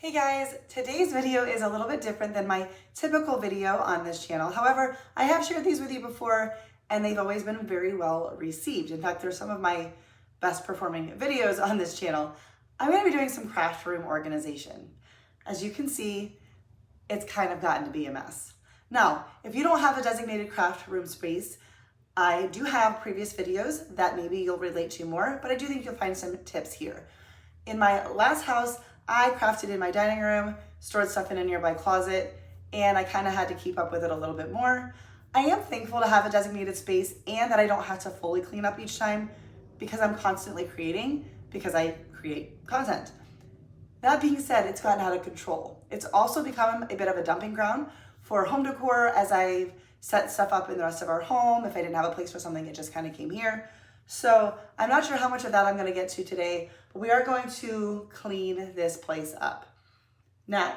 Hey guys, today's video is a little bit different than my typical video on this channel. However, I have shared these with you before and they've always been very well received. In fact, they're some of my best performing videos on this channel. I'm going to be doing some craft room organization. As you can see, it's kind of gotten to be a mess. Now, if you don't have a designated craft room space, I do have previous videos that maybe you'll relate to more, but I do think you'll find some tips here. In my last house, I crafted in my dining room, stored stuff in a nearby closet, and I kind of had to keep up with it a little bit more. I am thankful to have a designated space and that I don't have to fully clean up each time because I'm constantly creating because I create content. That being said, it's gotten out of control. It's also become a bit of a dumping ground for home decor as I've set stuff up in the rest of our home. If I didn't have a place for something, it just kind of came here. So I'm not sure how much of that I'm going to get to today, but we are going to clean this place up. Now,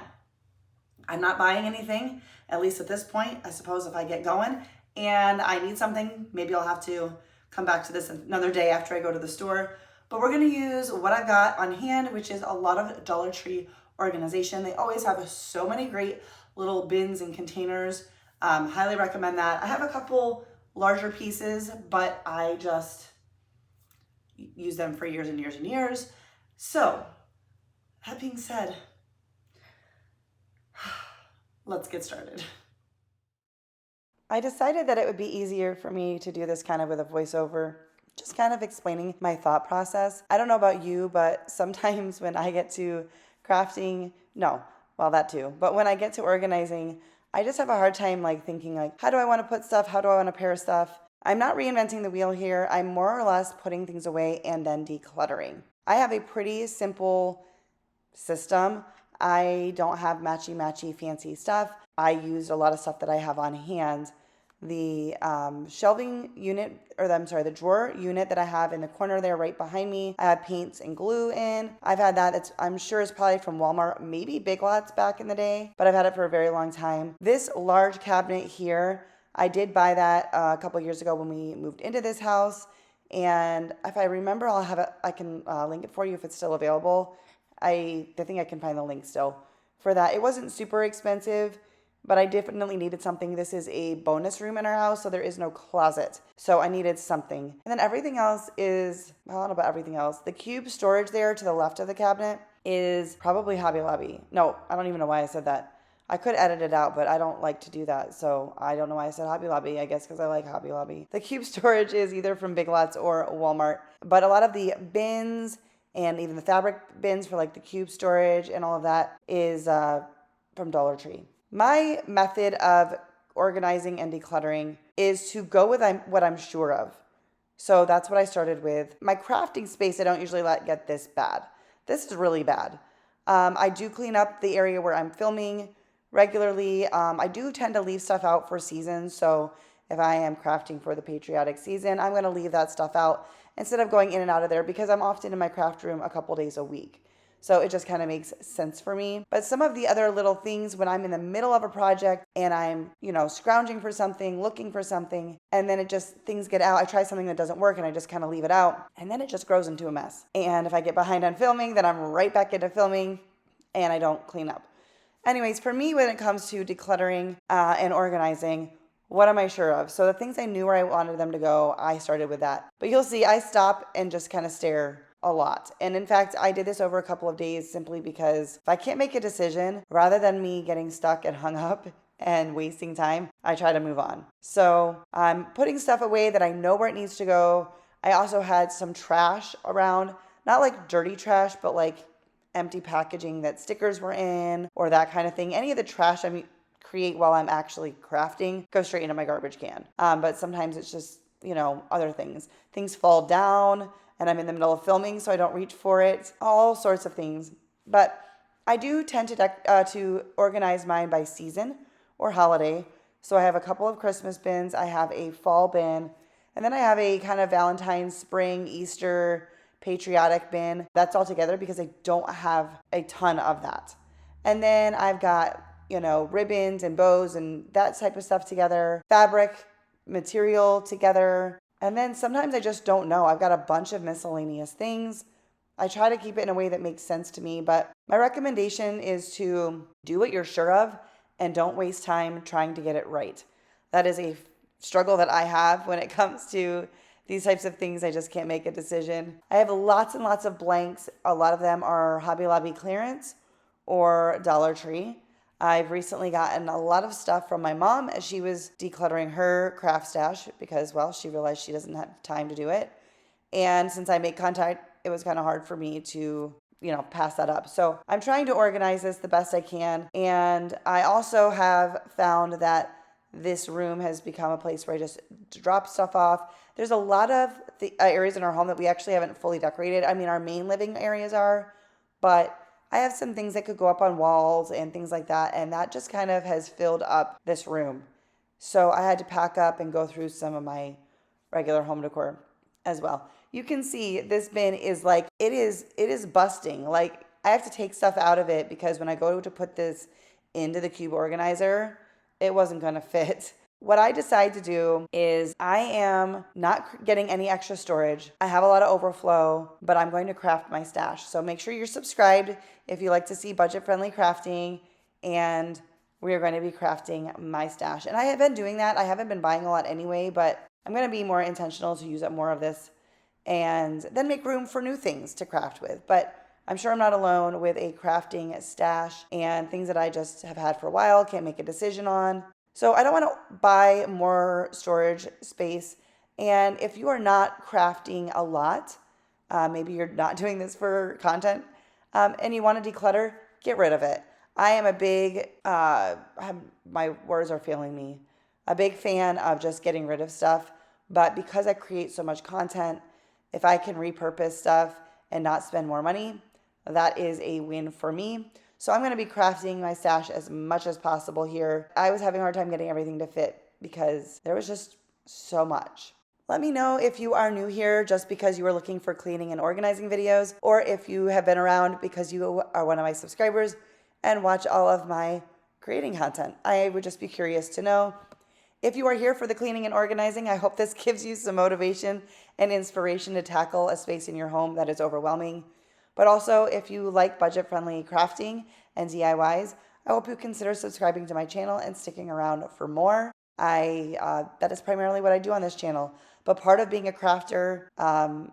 I'm not buying anything, at least at this point. I suppose if I get going and I need something, maybe I'll have to come back to this another day after I go to the store. But we're going to use what I've got on hand, which is a lot of Dollar Tree organization. They always have so many great little bins and containers. Highly recommend that. I have a couple larger pieces, but I just use them for years and years and years. So, that being said, let's get started. I decided that it would be easier for me to do this kind of with a voiceover, just kind of explaining my thought process. I don't know about you, but sometimes when I get to crafting, that too, but when I get to organizing, I just have a hard time thinking how do I want to put stuff? How do I want to pair stuff? I'm not reinventing the wheel here. I'm more or less putting things away and then decluttering. I have a pretty simple system. I don't have matchy fancy stuff. I used a lot of stuff that I have on hand. The shelving unit, the drawer unit that I have in the corner there right behind me, I have paints and glue in. I've had that. I'm sure it's probably from Walmart, maybe Big Lots back in the day, but I've had it for a very long time. This large cabinet here, I did buy that a couple years ago when we moved into this house. And if I remember, I'll have it, I can link it for you if it's still available. I think I can find the link still for that. It wasn't super expensive, but I definitely needed something. This is a bonus room in our house, so there is no closet. So I needed something. And then everything else is, I don't know about everything else. The cube storage there to the left of the cabinet is probably Hobby Lobby. No, I don't even know why I said that. I could edit it out, but I don't like to do that. So I don't know why I said Hobby Lobby. I guess because I like Hobby Lobby. The cube storage is either from Big Lots or Walmart. But a lot of the bins and even the fabric bins for the cube storage and all of that is from Dollar Tree. My method of organizing and decluttering is to go with what I'm sure of. So that's what I started with. My crafting space, I don't usually let get this bad. This is really bad. I do clean up the area where I'm filming regularly. I do tend to leave stuff out for seasons. So if I am crafting for the patriotic season, I'm going to leave that stuff out instead of going in and out of there because I'm often in my craft room a couple days a week. So it just kind of makes sense for me. But some of the other little things when I'm in the middle of a project and I'm, scrounging for something, looking for something, and then things get out. I try something that doesn't work and I just kind of leave it out. And then it just grows into a mess. And if I get behind on filming, then I'm right back into filming and I don't clean up. Anyways, for me, when it comes to decluttering and organizing, what am I sure of? So the things I knew where I wanted them to go, I started with that. But you'll see, I stop and just kind of stare a lot. And in fact, I did this over a couple of days simply because if I can't make a decision, rather than me getting stuck and hung up and wasting time, I try to move on. So I'm putting stuff away that I know where it needs to go. I also had some trash around, not dirty trash, but empty packaging that stickers were in or that kind of thing. Any of the trash I create while I'm actually crafting goes straight into my garbage can. But sometimes it's just, other things. Things fall down and I'm in the middle of filming, so I don't reach for it. All sorts of things. But I do tend to organize mine by season or holiday. So I have a couple of Christmas bins. I have a fall bin. And then I have a kind of Valentine's, spring, Easter, patriotic bin. That's all together because I don't have a ton of that. And then I've got, ribbons and bows and that type of stuff together. Fabric, material together. And then sometimes I just don't know. I've got a bunch of miscellaneous things I try to keep it in a way that makes sense to me, but my recommendation is to do what you're sure of and don't waste time trying to get it right. That is a struggle that I have when it comes to these types of things. I just can't make a decision. I have lots and lots of blanks. A lot of them are Hobby Lobby clearance or Dollar Tree. I've recently gotten a lot of stuff from my mom as she was decluttering her craft stash because, well, she realized she doesn't have time to do it. And since I make content, it was kind of hard for me to, pass that up. So I'm trying to organize this the best I can. And I also have found that this room has become a place where I just drop stuff off. There's a lot of areas in our home that we actually haven't fully decorated. I mean, our main living areas are, but I have some things that could go up on walls and things like that. And that just kind of has filled up this room. So I had to pack up and go through some of my regular home decor as well. You can see this bin is like, it is busting. Like I have to take stuff out of it because when I go to put this into the cube organizer, it wasn't going to fit. What I decide to do is I am not getting any extra storage. I have a lot of overflow, but I'm going to craft my stash. So make sure you're subscribed if you like to see budget-friendly crafting, and we are going to be crafting my stash. And I have been doing that. I haven't been buying a lot anyway, but I'm going to be more intentional to use up more of this and then make room for new things to craft with. But I'm sure I'm not alone with a crafting stash and things that I just have had for a while, can't make a decision on. So I don't want to buy more storage space. And if you are not crafting a lot, maybe you're not doing this for content, and you want to declutter, get rid of it. I am a big, my words are failing me, a big fan of just getting rid of stuff. But because I create so much content, if I can repurpose stuff and not spend more money, that is a win for me. So I'm going to be crafting my stash as much as possible here. I was having a hard time getting everything to fit because there was just so much. Let me know if you are new here just because you are looking for cleaning and organizing videos, or if you have been around because you are one of my subscribers and watch all of my creating content. I would just be curious to know. If you are here for the cleaning and organizing, I hope this gives you some motivation and inspiration to tackle a space in your home that is overwhelming. But also, if you like budget-friendly crafting and DIYs, I hope you consider subscribing to my channel and sticking around for more. That is primarily what I do on this channel. But part of being a crafter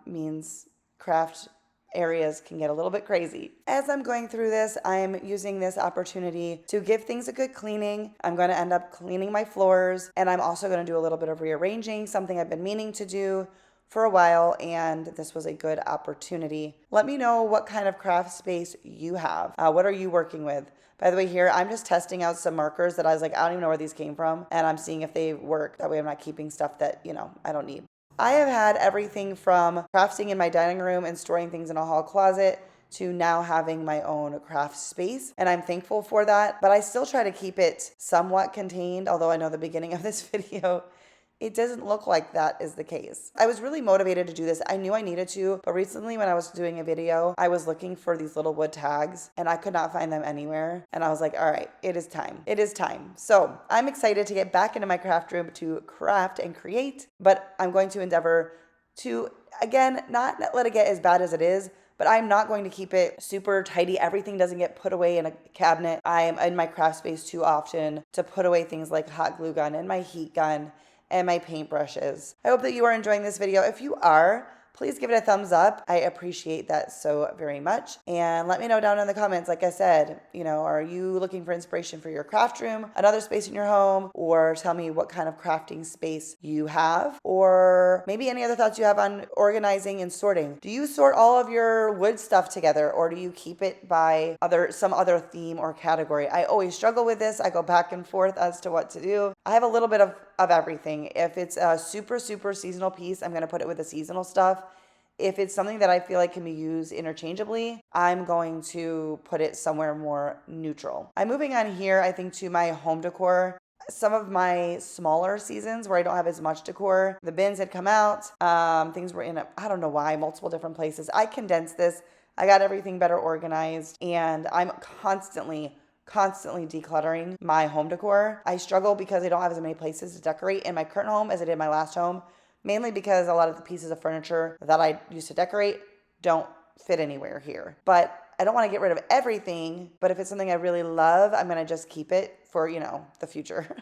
means craft areas can get a little bit crazy. As I'm going through this, I'm using this opportunity to give things a good cleaning. I'm going to end up cleaning my floors, and I'm also going to do a little bit of rearranging, something I've been meaning to do for a while, and this was a good opportunity. Let me know what kind of craft space you have. What are you working with? By the way, here, I'm just testing out some markers that I was like, I don't even know where these came from, and I'm seeing if they work. That way I'm not keeping stuff that, I don't need. I have had everything from crafting in my dining room and storing things in a hall closet to now having my own craft space. And I'm thankful for that, but I still try to keep it somewhat contained, although I know the beginning of this video, it doesn't look like that is the case. I was really motivated to do this. I knew I needed to, but recently when I was doing a video, I was looking for these little wood tags and I could not find them anywhere. And I was like, all right, it is time. It is time. So I'm excited to get back into my craft room to craft and create, but I'm going to endeavor to, again, not let it get as bad as it is, but I'm not going to keep it super tidy. Everything doesn't get put away in a cabinet. I am in my craft space too often to put away things like hot glue gun and my heat gun and my paintbrushes. I hope that you are enjoying this video. If you are, please give it a thumbs up. I appreciate that so very much. And let me know down in the comments, like I said, are you looking for inspiration for your craft room, another space in your home, or tell me what kind of crafting space you have, or maybe any other thoughts you have on organizing and sorting. Do you sort all of your wood stuff together, or do you keep it by some other theme or category? I always struggle with this. I go back and forth as to what to do. I have a little bit of everything. If it's a super, super seasonal piece, I'm going to put it with the seasonal stuff. If it's something that I feel like can be used interchangeably, I'm going to put it somewhere more neutral. I'm moving on here, I think, to my home decor. Some of my smaller seasons where I don't have as much decor, the bins had come out. Things were in, I don't know why, multiple different places. I condensed this. I got everything better organized, and I'm constantly decluttering my home decor. I struggle because I don't have as many places to decorate in my current home as I did my last home, mainly because a lot of the pieces of furniture that I used to decorate don't fit anywhere here. But I don't want to get rid of everything, but if it's something I really love, I'm going to just keep it for, the future.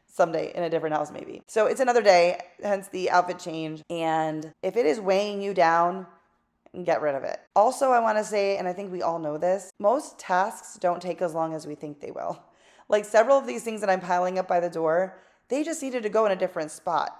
Someday in a different house maybe. So it's another day, hence the outfit change. And if it is weighing you down, get rid of it. Also, I want to say, and I think we all know this, most tasks don't take as long as we think they will. Like several of these things that I'm piling up by the door, they just needed to go in a different spot.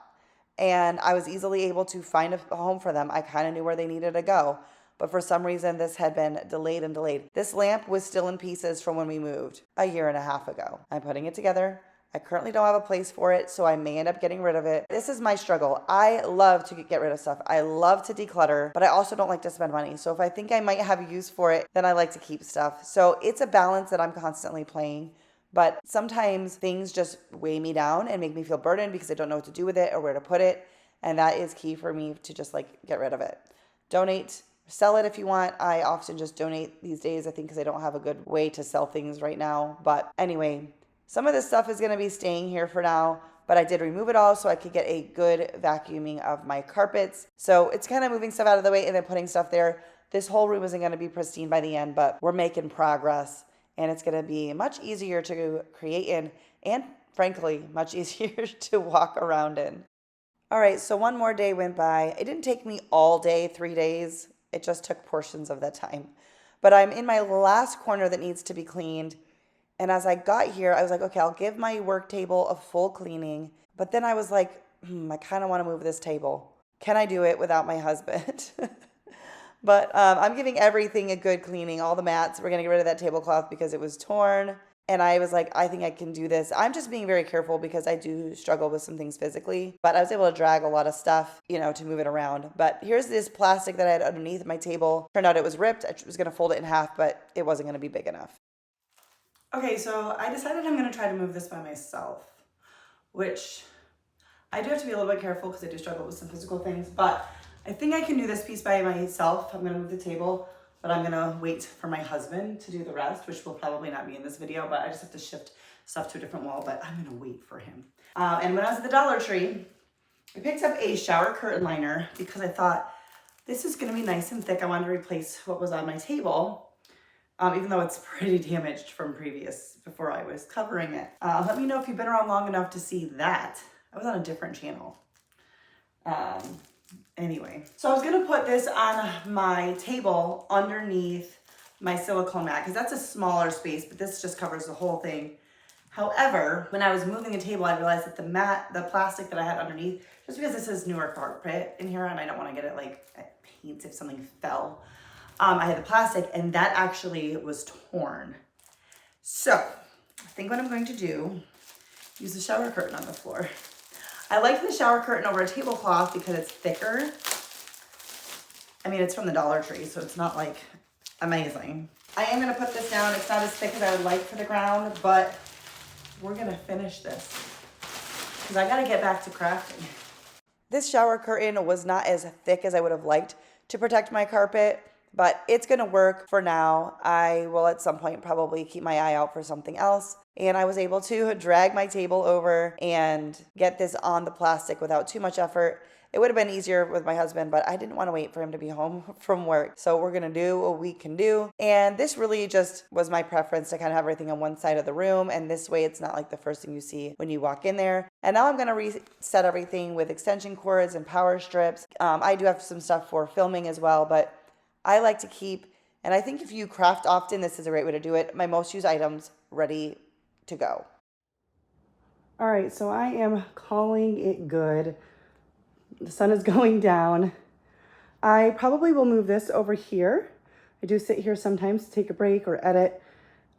And I was easily able to find a home for them. I kind of knew where they needed to go. But for some reason, this had been delayed and delayed. This lamp was still in pieces from when we moved a year and a half ago. I'm putting it together. I currently don't have a place for it, so I may end up getting rid of it. This is my struggle. I love to get rid of stuff. I love to declutter, but I also don't like to spend money. So if I think I might have use for it, then I like to keep stuff. So it's a balance that I'm constantly playing. But sometimes things just weigh me down and make me feel burdened because I don't know what to do with it or where to put it. And that is key for me to just get rid of it. Donate, sell it if you want. I often just donate these days, I think, because I don't have a good way to sell things right now. But anyway, some of this stuff is going to be staying here for now, but I did remove it all so I could get a good vacuuming of my carpets. So it's kind of moving stuff out of the way and then putting stuff there. This whole room isn't going to be pristine by the end, but we're making progress. And it's going to be much easier to create in and, frankly, much easier to walk around in. All right, so one more day went by. It didn't take me all day, 3 days. It just took portions of that time. But I'm in my last corner that needs to be cleaned. And as I got here, I was like, okay, I'll give my work table a full cleaning. But then I was like, I kind of want to move this table. Can I do it without my husband? But I'm giving everything a good cleaning. All the mats, we're going to get rid of that tablecloth because it was torn. And I was like, I think I can do this. I'm just being very careful because I do struggle with some things physically. But I was able to drag a lot of stuff, to move it around. But here's this plastic that I had underneath my table. Turned out it was ripped. I was going to fold it in half, but it wasn't going to be big enough. Okay, so I decided I'm going to try to move this by myself, which I do have to be a little bit careful because I do struggle with some physical things, but I think I can do this piece by myself. I'm going to move the table, but I'm going to wait for my husband to do the rest, which will probably not be in this video, but I just have to shift stuff to a different wall, but I'm going to wait for him. And when I was at the Dollar Tree, I picked up a shower curtain liner because I thought this is going to be nice and thick. I wanted to replace what was on my table. Even though it's pretty damaged from before I was covering it. Let me know if you've been around long enough to see that. I was on a different channel. Anyway, so I was gonna put this on my table underneath my silicone mat because that's a smaller space, but this just covers the whole thing. However, when I was moving the table, I realized that the plastic that I had underneath, just because this is newer carpet in here and I don't wanna get it paints if something fell. I had the plastic and that actually was torn. So I think what I'm going to do, use the shower curtain on the floor. I like the shower curtain over a tablecloth because it's thicker. I mean, it's from the Dollar Tree, so it's not amazing. I am gonna put this down. It's not as thick as I would like for the ground, but we're gonna finish this because I gotta get back to crafting. This shower curtain was not as thick as I would have liked to protect my carpet, but it's going to work for now. I will at some point probably keep my eye out for something else. And I was able to drag my table over and get this on the plastic without too much effort. It would have been easier with my husband, but I didn't want to wait for him to be home from work. So we're going to do what we can do. And this really just was my preference to kind of have everything on one side of the room. And this way it's not the first thing you see when you walk in there. And now I'm going to reset everything with extension cords and power strips. I do have some stuff for filming as well, but I like to keep, and I think if you craft often, this is a great way to do it, my most used items ready to go. All right, so I am calling it good. The sun is going down. I probably will move this over here. I do sit here sometimes to take a break or edit,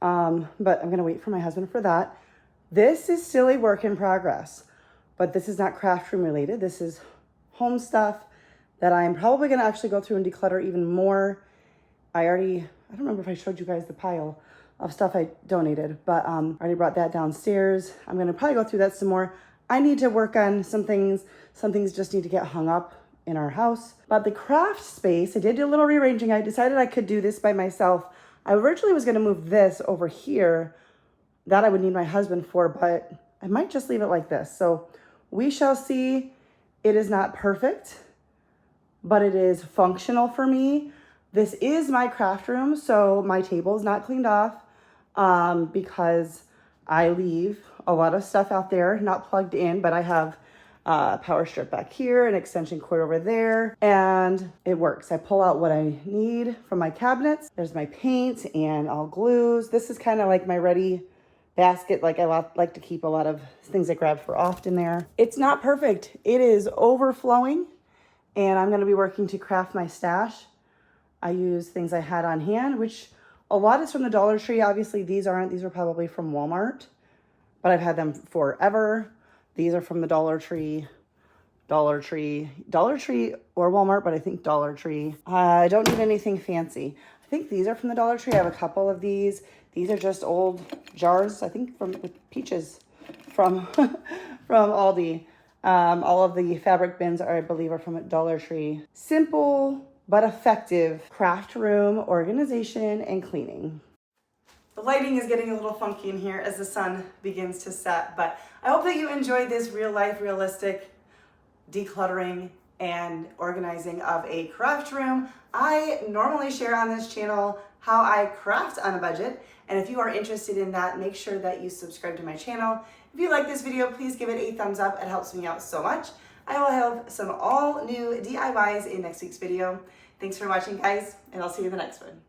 but I'm gonna wait for my husband for that. This is still a work in progress, but this is not craft room related. This is home stuff that I'm probably gonna actually go through and declutter even more. I don't remember if I showed you guys the pile of stuff I donated, but I already brought that downstairs. I'm gonna probably go through that some more. I need to work on some things. Some things just need to get hung up in our house. But the craft space, I did do a little rearranging. I decided I could do this by myself. I originally was gonna move this over here. That I would need my husband for, but I might just leave it like this. So we shall see. It is not perfect, but it is functional for me. This is my craft room, so my table is not cleaned off because I leave a lot of stuff out there, not plugged in, but I have a power strip back here, an extension cord over there, and it works. I pull out what I need from my cabinets. There's my paint and all glues. This is kind of like my ready basket. Like I like to keep a lot of things I grab for often there. It's not perfect. It is overflowing, and I'm gonna be working to craft my stash. I use things I had on hand, which a lot is from the Dollar Tree. Obviously, these aren't. These are probably from Walmart, but I've had them forever. These are from the Dollar Tree or Walmart, but I think Dollar Tree. I don't need anything fancy. I think these are from the Dollar Tree. I have a couple of these. These are just old jars, I think with peaches from, from Aldi. All of the fabric bins are, I believe, are from Dollar Tree. Simple but effective craft room organization and cleaning. The lighting is getting a little funky in here as the sun begins to set, but I hope that you enjoyed this real life, realistic decluttering and organizing of a craft room. I normally share on this channel how I craft on a budget, and if you are interested in that, make sure that you subscribe to my channel. If you like this video, please give it a thumbs up. It helps me out so much. I will have some all new DIYs in next week's video. Thanks for watching, guys, and I'll see you in the next one.